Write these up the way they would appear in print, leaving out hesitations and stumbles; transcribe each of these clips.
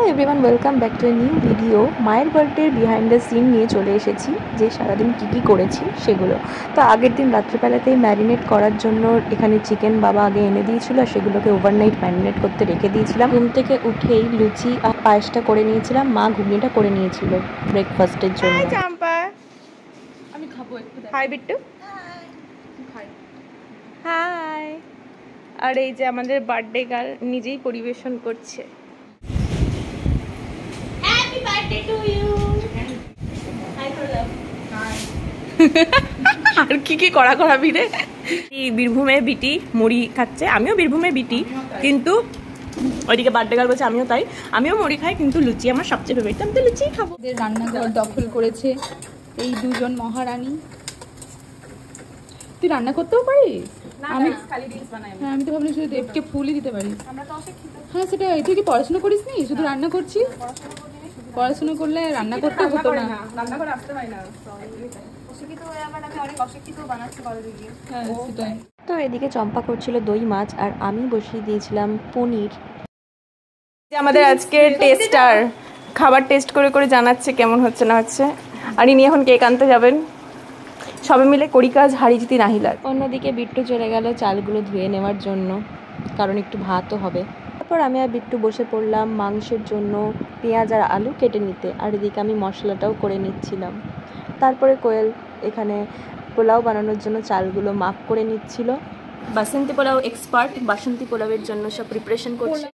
Hello everyone, welcome back to a new video. মায়ের বার্থডের behind the scene নিয়ে চলে এসেছি, যে সারাদিন কী করেছি সেগুলো। তো আগের দিন রাত্রিবেলাতেই ম্যারিনেট করার জন্য এখানে চিকেন বাবা আগে এনে দিয়েছিল, আর সেগুলোকে ওভারনাইট ম্যারিনেট করতে রেখে দিয়েছিলাম। ঘুম থেকে উঠেই লুচি আর পায়েসটা করে নিয়েছিলাম, মা ঘুগনিটা করে নিয়েছিল ব্রেকফাস্টের জন্য। আমি খাবো একটু। হাই বিট্টু। হাই। আর এই যে আমাদের বার্থডে গার্ল নিজেই পরিবেশন করছে। Happy birthday to you. Hi করে দাও। হাই। আর কি করা ভিড়ে। এই বীরভূমে বিটি মুড়ি খাচ্ছে, আমিও বীরভূমে বিটি, কিন্তু ওইদিকে বার্থডে গার্ল বলছে আমিও তাই, আমিও মুড়ি খাই, কিন্তু লুচি আমার সবচেয়ে ফেভারিট, আমি তো লুচিই খাবো। রান্নাঘর দখল করেছে এই দুজন মহারানী। তুই রান্না করতেও পারিস? আমি খালি রিলস বানাই। হ্যাঁ, আমি তো ভাবলাম শুধু দেবকে ফুলই দিতে পারি। আমরা তো অশিক্ষিত। হ্যাঁ সেটাই। তুই কি পড়াশোনা করিস নি, শুধু রান্না করছিস? পড়াশোনা করলে রান্না করতে হতো না। রান্না করে আসতে হয় না। অশিক্ষিত হয়ে আবার আমি অনেক অশিক্ষিত বানাচ্ছি কলেজে গিয়ে। হ্যাঁ সেটাই। তো এদিকে চম্পা করছিল দই মাছ, আর আমি বসিয়ে দিয়েছিলাম পনির। আমাদের আজকে টেস্টার খাবার টেস্ট করে জানাচ্ছে কেমন হচ্ছে না হচ্ছে। আর ইনি এখন কেক আনতে যাবেন, সবাই মিলে করি কাজ হারি জিতি নাহিলার। অন্যদিকে বিট্টু চলে গেল চালগুলো ধুয়ে নেওয়ার জন্য, কারণ একটু ভাতও হবে। তারপর আমি আর বিট্টু বসে পড়লাম মাংসের জন্য পেঁয়াজ আর আলু কেটে নিতে, আর এদিকে আমি মশলাটাও করে নিচ্ছিলাম। তারপরে কোয়েল এখানে পোলাও বানানোর জন্য চালগুলো মাপ করে নিচ্ছিল। বাসন্তী পোলাও এক্সপার্ট, বাসন্তী পোলাওয়ের জন্য সব প্রিপারেশন করছে।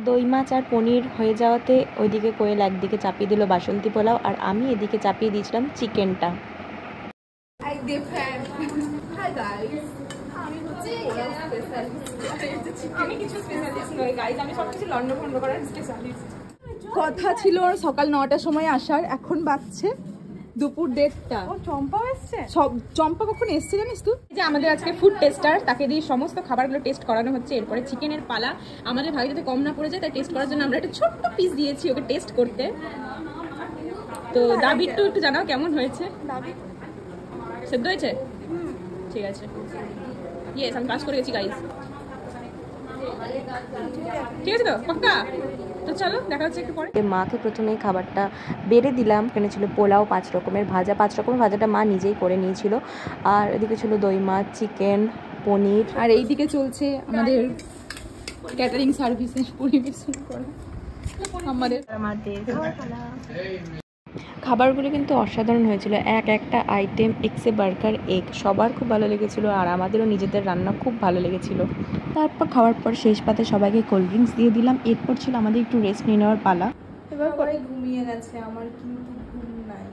দই মাছ আর পনির হয়ে যাওয়াতে ওইদিকে কোয়েল একদিকে চাপিয়ে দিল বাসন্তী পোলাও, আর আমি এদিকে চাপিয়ে দিয়েছিলাম চিকেনটা। কথা ছিল সকাল 9টার সময় আসার, এখন বাজছে দুপুর 1:30টা। চম্পা এসছে? চম্পা কখন এসছে জানিস তুই? যে আমাদের আজকে ফুড টেস্টার, তাকে দিয়ে সমস্ত খাবারগুলো টেস্ট করানো হচ্ছে। এরপরে চিকেনের পালা, আমাদের ভাগে যাতে কম না পড়ে যায় তাই টেস্ট করার জন্য আমরা একটা ছোট্ট পিস দিয়েছি ওকে টেস্ট করতে। তো দাবিট্টু একটু জানাও কেমন হয়েছে? সেদ্ধ হয়েছে? ঠিক আছে, ইয়েস আমি পাস করে গেছি গাইস। ঠিক আছে তো পাক্কা? তো চলো দেখা হচ্ছে একটু পরে। মাকে প্রথমে খাবারটা বেড়ে দিলাম। এখানে ছিল পোলাও, 5 রকমের ভাজা। 5 রকমের ভাজাটা মা নিজেই করে নিয়েছিল। আর এদিকে ছিল দই মাছ, চিকেন, পনির। আর এইদিকে চলছে আমাদের ক্যাটারিং সার্ভিসের পরিবেশন করা আমাদের। খাবারগুলো কিন্তু অসাধারণ হয়েছিল, একটা আইটেম এক্সে বার্গার এগ, সবার খুব ভালো লেগেছিলো, আর আমাদেরও নিজেদের রান্না খুব ভালো লেগেছিল। তারপর খাওয়ার পর শেষ পাতে সবাইকে কোল্ড ড্রিঙ্কস দিয়ে দিলাম। এরপর ছিল আমাদের একটু রেস্ট নিয়ে নেওয়ার পালা। এবার সবাই ঘুমিয়ে গেছে, আমার কিন্তু ঘুম নাই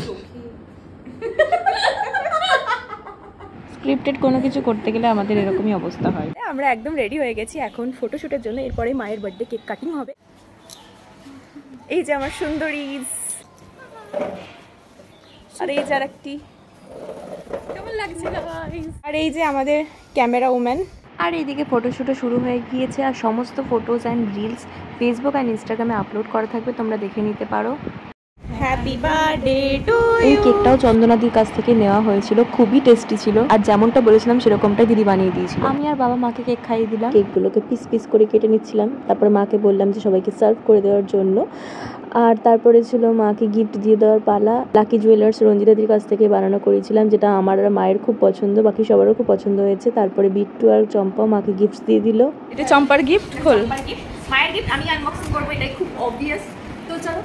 চোখে। স্ক্রিপ্টেড কোনো কিছু করতে গেলে আমাদের এরকমই অবস্থা হয়। আমরা একদম রেডি হয়ে গেছি এখন ফটোশুটের জন্য। এরপরে মায়ের বার্থডে কেক কাটিং হবে। এই যে আমার সুন্দরী, আর এই যে আরেকটি, কেমন লাগছে গাইস? আর এই যে আমাদের ক্যামেরা ওম্যান। আর এইদিকে ফটোশ্যুটও শুরু হয়ে গিয়েছে, আর সমস্ত photos and reels Facebook and ইনস্টাগ্রামে আপলোড করা থাকবে, তোমরা দেখে নিতে পারো। Happy birthday to you. এই কেকটাও চন্দনাদির কাছ থেকে নেওয়া হয়েছিল, খুবই টেস্টি ছিল, আর যেমনটা বলেছিলাম সেরকমটাই দিদি বানিয়ে দিয়েছিল। আমি আর বাবা মাকে কেক খাইয়ে দিলাম। কেকগুলোকে পিস পিস করে কেটে নিচ্ছিলাম, তারপরে মাকে বললাম যে সবাইকে সার্ভ করে দেওয়ার জন্য। আর তারপরে ছিল মাকে গিফট দিয়ে দেওয়ার পালা। লাকি জুয়েলার্স রঞ্জিতাদির কাছ থেকে বানানো করেছিলাম, যেটা আমার আর মায়ের খুব পছন্দ, বাকি সবারও খুব পছন্দ হয়েছে। তারপরে বিট্টু আর চম্পা মাকে গিফট দিয়ে দিল। এটা চম্পার গিফট, খোল। মায়ের গিফট আমি আনবক্সিং করব, এটাই খুব অবভিয়াস। তো চলো।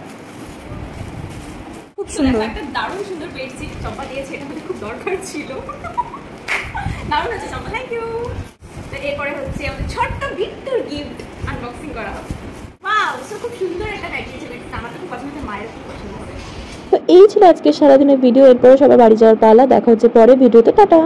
খুব সুন্দর, একটা দারুণ সুন্দর বেডশিট চম্পা দিয়েছে, এটা আমাদের খুব দরকার ছিল। দারুণ আছে চম্পা, থ্যাংক ইউ। তো এরপরে হচ্ছে আমাদের ছোট্ট বিট্টুর গিফট আনবক্সিং করা হবে। ওয়াও, সো খুব সুন্দর একটা ব্যাগ দিয়েছে, আমার তো খুব পছন্দ, মায়ের খুব পছন্দ হবে। তো এই ছিল আজকে সারাদিনের ভিডিও। এরপরে সবাই বাড়ি যাওয়ার পালা। দেখা হচ্ছে পরে ভিডিওতে, টাটা।